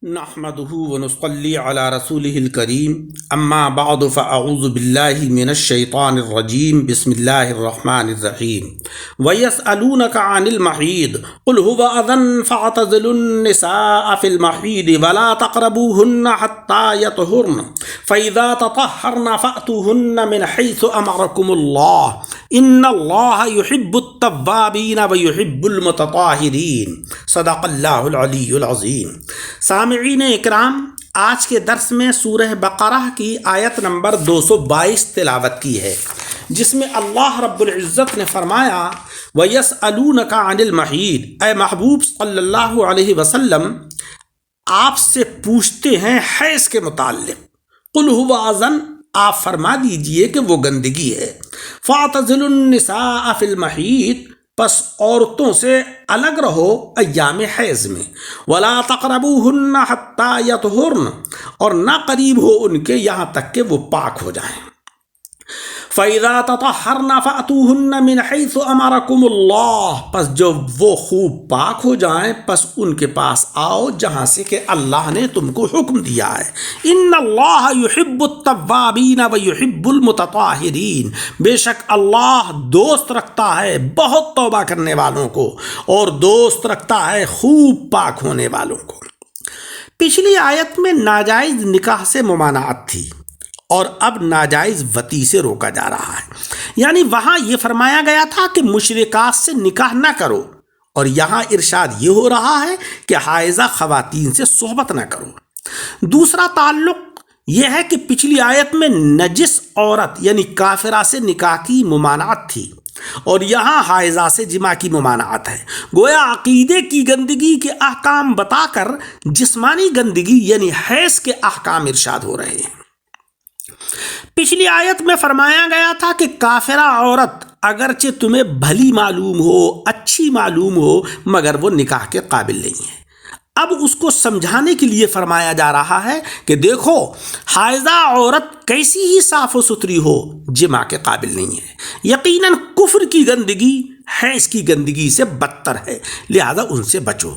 نحمده ونصلي على رسوله الكريم اما بعد فاعوذ بالله من الشيطان الرجيم بسم الله الرحمن الرحيم ويسألونك عن المحيض قل هو أذى فاعتزلوا النساء في المحيض ولا تقربوهن حتى يطهرن فإذا تطهرن فأتوهن من حيث أمركم الله ان اللہ یحب التوابین ویحب المتطہرین صدق اللہ العلی العظیم۔ سامعین اکرام، آج کے درس میں سورہ بقرہ کی آیت نمبر 222 تلاوت کی ہے، جس میں اللہ رب العزت نے فرمایا وَيَسْأَلُونَكَ عَنِ الْمَحِيضِ، اے محبوب صلی اللہ علیہ وسلم آپ سے پوچھتے ہیں حیض کے متعلق۔ قُلْ هُوَ أَذًى، آپ فرما دیجئے کہ وہ گندگی ہے۔ فَاعْتَزِلُوا النِّسَاءَ فِي الْمَحِيضِ، پس عورتوں سے الگ رہو ایام حیض میں۔ وَلَا تَقْرَبُوهُنَّ حَتَّى يَطْهُرْنَ، اور نہ قریب ہو ان کے یہاں تک کہ وہ پاک ہو جائیں۔ فَإِذَا تَطَهَّرْنَ فَأْتُوهُنَّ مِنْ حَيْثُ أَمَرَكُمُ اللَّهُ، پس جب وہ خوب پاک ہو جائیں پس ان کے پاس آؤ جہاں سے کہ اللہ نے تم کو حکم دیا ہے۔ إِنَّ اللَّهَ يُحِبُّ التَّوَّابِينَ وَيُحِبُّ الْمُتَطَهِّرِينَ، بے شک اللہ دوست رکھتا ہے بہت توبہ کرنے والوں کو اور دوست رکھتا ہے خوب پاک ہونے والوں کو۔ پچھلی آیت میں ناجائز نکاح سے ممانعت تھی اور اب ناجائز وطی سے روکا جا رہا ہے، یعنی وہاں یہ فرمایا گیا تھا کہ مشرکات سے نکاح نہ کرو، اور یہاں ارشاد یہ ہو رہا ہے کہ حائضہ خواتین سے صحبت نہ کرو۔ دوسرا تعلق یہ ہے کہ پچھلی آیت میں نجس عورت یعنی کافرہ سے نکاح کی ممانعت تھی، اور یہاں حائضہ سے جماع کی ممانعت ہے۔ گویا عقیدے کی گندگی کے احکام بتا کر جسمانی گندگی یعنی حیض کے احکام ارشاد ہو رہے ہیں۔ پچھلی آیت میں فرمایا گیا تھا کہ کافرہ عورت اگرچہ تمہیں بھلی معلوم ہو، اچھی معلوم ہو، مگر وہ نکاح کے قابل نہیں ہے۔ اب اس کو سمجھانے کے لیے فرمایا جا رہا ہے کہ دیکھو حائضہ عورت کیسی ہی صاف و ستھری ہو، جماع کے قابل نہیں ہے۔ یقیناً کفر کی گندگی حیض کی گندگی سے بدتر ہے، لہذا ان سے بچو۔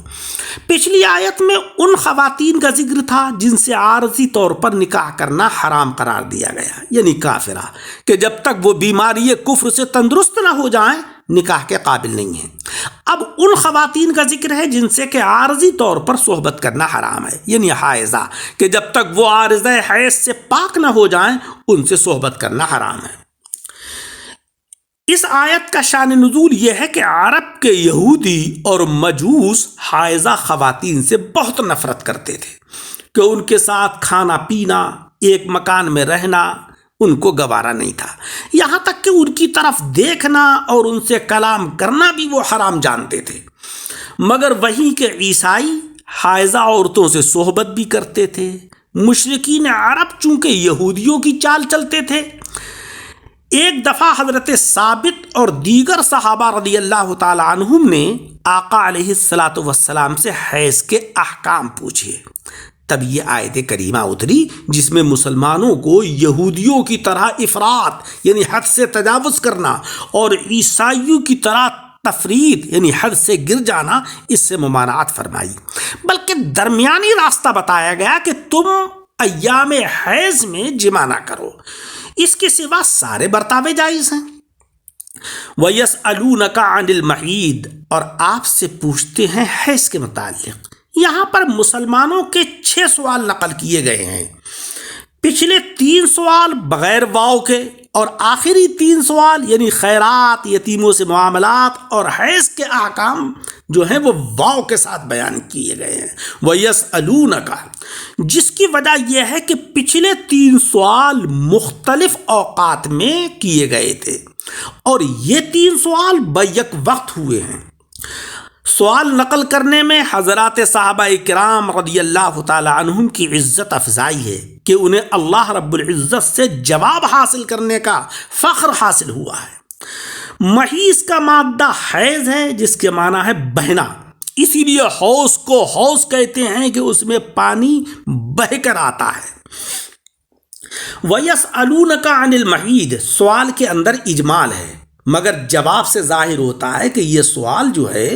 پچھلی آیت میں ان خواتین کا ذکر تھا جن سے عارضی طور پر نکاح کرنا حرام قرار دیا گیا، یعنی کافرہ، کہ جب تک وہ بیماری کفر سے تندرست نہ ہو جائیں نکاح کے قابل نہیں ہیں۔ اب ان خواتین کا ذکر ہے جن سے کہ عارضی طور پر صحبت کرنا حرام ہے، یعنی حائضہ، کہ جب تک وہ عارضہ حیض سے پاک نہ ہو جائیں ان سے صحبت کرنا حرام ہے۔ اس آیت کا شان نزول یہ ہے کہ عرب کے یہودی اور مجوس حائضہ خواتین سے بہت نفرت کرتے تھے، کہ ان کے ساتھ کھانا پینا، ایک مکان میں رہنا ان کو گوارا نہیں تھا، یہاں تک کہ ان کی طرف دیکھنا اور ان سے کلام کرنا بھی وہ حرام جانتے تھے۔ مگر وہیں کہ عیسائی حائضہ عورتوں سے صحبت بھی کرتے تھے۔ مشرکین عرب چونکہ یہودیوں کی چال چلتے تھے، ایک دفعہ حضرت ثابت اور دیگر صحابہ رضی اللہ تعالی عنہم نے آقا علیہ السلام سے حیض کے احکام پوچھے۔ تب یہ آیت کریمہ اتری جس میں مسلمانوں کو یہودیوں کی طرح افراط یعنی حد سے تجاوز کرنا اور عیسائیوں کی طرح تفریط یعنی حد سے گر جانا، اس سے ممانعت فرمائی، بلکہ درمیانی راستہ بتایا گیا کہ تم ایام حیض میں جماع نہ کرو، اس کے سوا سارے برتاوے جائز ہیں۔ وَيَسْأَلُونَكَ عَنِ الْمَحِيضِ، اور آپ سے پوچھتے ہیں حیض کے متعلق۔ یہاں پر مسلمانوں کے 6 سوال نقل کیے گئے ہیں۔ پچھلے 3 سوال بغیر واو کے، اور آخری 3 سوال یعنی خیرات، یتیموں سے معاملات اور حیض کے احکام جو ہیں وہ واو کے ساتھ بیان کیے گئے ہیں۔ وَيَسْأَلُونَكَ، جس کی وجہ یہ ہے کہ پچھلے 3 سوال مختلف اوقات میں کیے گئے تھے، اور یہ 3 سوال بیک وقت ہوئے ہیں۔ سوال نقل کرنے میں حضرات صحابہ کرام رضی اللہ تعالی عنہم کی عزت افزائی ہے کہ انہیں اللہ رب العزت سے جواب حاصل کرنے کا فخر حاصل ہوا ہے۔ محیض کا مادہ حیض ہے، جس کے معنی ہے بہنا، اسی لیے حوض کو حوض کہتے ہیں کہ اس میں پانی بہہ کر آتا ہے۔ وَيَسْأَلُونَكَ عَنِ الْمَحِيضِ، سوال کے اندر اجمال ہے، مگر جواب سے ظاہر ہوتا ہے کہ یہ سوال جو ہے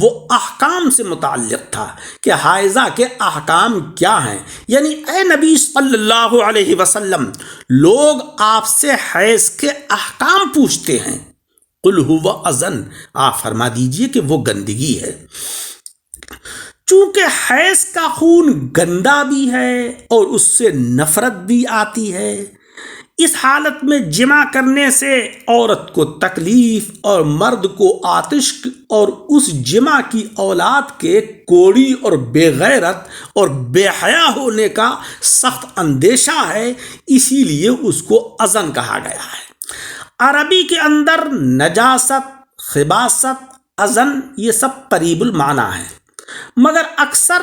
وہ احکام سے متعلق تھا کہ حائضہ کے احکام کیا ہیں، یعنی اے نبی صلی اللہ علیہ وسلم لوگ آپ سے حیض کے احکام پوچھتے ہیں، قل هو اذن، آپ فرما دیجئے کہ وہ گندگی ہے۔ چونکہ حیض کا خون گندا بھی ہے اور اس سے نفرت بھی آتی ہے، اس حالت میں جمع کرنے سے عورت کو تکلیف اور مرد کو آتش اور اس جمع کی اولاد کے کوڑی اور بے غیرت اور بے حیا ہونے کا سخت اندیشہ ہے، اسی لیے اس کو اذن کہا گیا ہے۔ عربی کے اندر نجاست، خباثت، اذن یہ سب قریب المعنی ہیں، مگر اکثر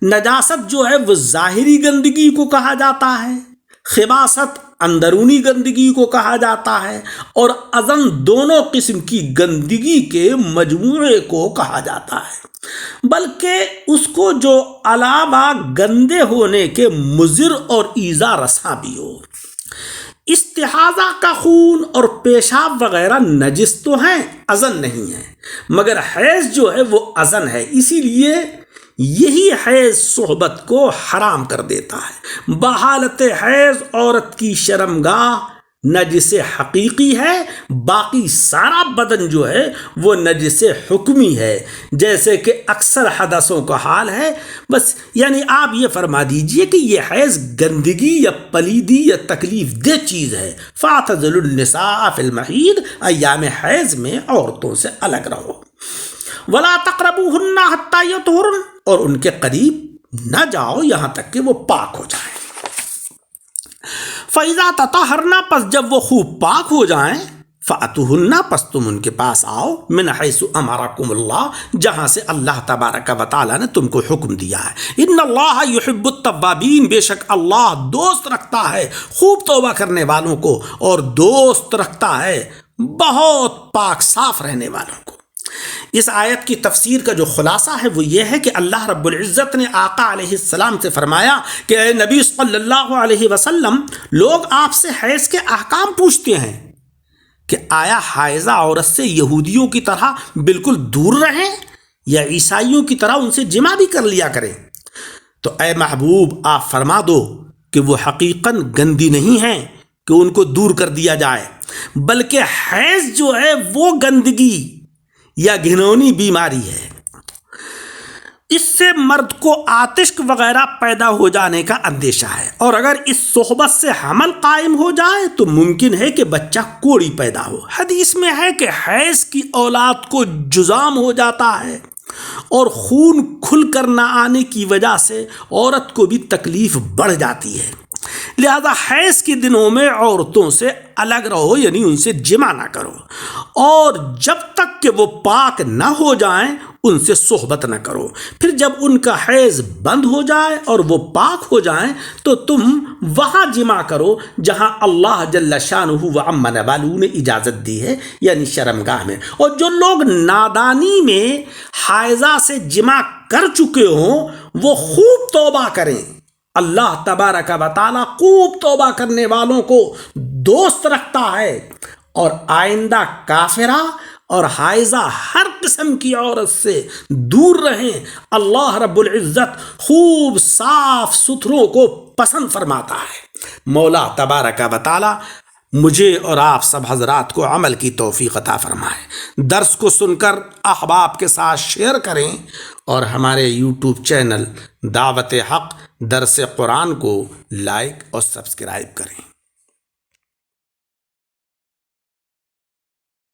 نجاست جو ہے وہ ظاہری گندگی کو کہا جاتا ہے، خباثت اندرونی گندگی کو کہا جاتا ہے، اور اذن دونوں قسم کی گندگی کے مجموعے کو کہا جاتا ہے، بلکہ اس کو جو علاوہ گندے ہونے کے مضر اور ایذا رساں بھی ہو۔ استحاضہ کا خون اور پیشاب وغیرہ نجس تو ہیں، اذن نہیں ہے، مگر حیض جو ہے وہ اذن ہے، اسی لیے یہی حیض صحبت کو حرام کر دیتا ہے۔ بحالت حیض عورت کی شرمگاہ نجس حقیقی ہے، باقی سارا بدن جو ہے وہ نجس حکمی ہے، جیسے کہ اکثر حدثوں کا حال ہے۔ بس یعنی آپ یہ فرما دیجئے کہ یہ حیض گندگی یا پلیدی یا تکلیف دہ چیز ہے۔ فاعتزلوا النساء فی المحیض، ایام حیض میں عورتوں سے الگ رہو۔ ولا تقربوہن حتی یطہرن، اور ان کے قریب نہ جاؤ یہاں تک کہ وہ پاک ہو جائیں۔ فَإِذَا تَطَهَّرْنَ، پس جب وہ خوب پاک ہو جائیں، فَأْتُوهُنَّ، پس تم ان کے پاس آؤ، مِنْ حَيْثُ أَمَرَكُمُ اللَّهُ، جہاں سے اللہ تبارک و تعالیٰ نے تم کو حکم دیا ہے۔ إِنَّ اللَّهَ يُحِبُّ التَّوَّابِينَ، بے شک اللہ دوست رکھتا ہے خوب توبہ کرنے والوں کو، اور دوست رکھتا ہے بہت پاک صاف رہنے والوں کو۔ اس آیت کی تفسیر کا جو خلاصہ ہے وہ یہ ہے کہ اللہ رب العزت نے آقا علیہ السلام سے فرمایا کہ اے نبی صلی اللہ علیہ وسلم لوگ آپ سے حیض کے احکام پوچھتے ہیں کہ آیا حائضہ عورت سے یہودیوں کی طرح بالکل دور رہیں یا عیسائیوں کی طرح ان سے جمع بھی کر لیا کریں؟ تو اے محبوب آپ فرما دو کہ وہ حقیقاً گندی نہیں ہیں کہ ان کو دور کر دیا جائے، بلکہ حیض جو ہے وہ گندگی یا گھنونی بیماری ہے، اس سے مرد کو آتشک وغیرہ پیدا ہو جانے کا اندیشہ ہے، اور اگر اس صحبت سے حمل قائم ہو جائے تو ممکن ہے کہ بچہ کوڑی پیدا ہو۔ حدیث میں ہے کہ حیض کی اولاد کو جذام ہو جاتا ہے، اور خون کھل کر نہ آنے کی وجہ سے عورت کو بھی تکلیف بڑھ جاتی ہے، لہذا حیض کے دنوں میں عورتوں سے الگ رہو، یعنی ان سے جمع نہ کرو، اور جب تک کہ وہ پاک نہ ہو جائیں ان سے صحبت نہ کرو۔ پھر جب ان کا حیض بند ہو جائے اور وہ پاک ہو جائیں تو تم وہاں جمع کرو جہاں اللہ جل شانہ و عم نوالہ نے اجازت دی ہے، یعنی شرمگاہ میں۔ اور جو لوگ نادانی میں حائضہ سے جمع کر چکے ہوں وہ خوب توبہ کریں، اللہ تبارک و تعالیٰ خوب توبہ کرنے والوں کو دوست رکھتا ہے، اور آئندہ کافرہ اور حائضہ ہر قسم کی عورت سے دور رہیں۔ اللہ رب العزت خوب صاف ستھروں کو پسند فرماتا ہے۔ مولا تبارک و تعالیٰ مجھے اور آپ سب حضرات کو عمل کی توفیق عطا فرمائے۔ درس کو سن کر احباب کے ساتھ شیئر کریں، اور ہمارے یوٹیوب چینل دعوت حق درس قرآن کو لائک اور سبسکرائب کریں۔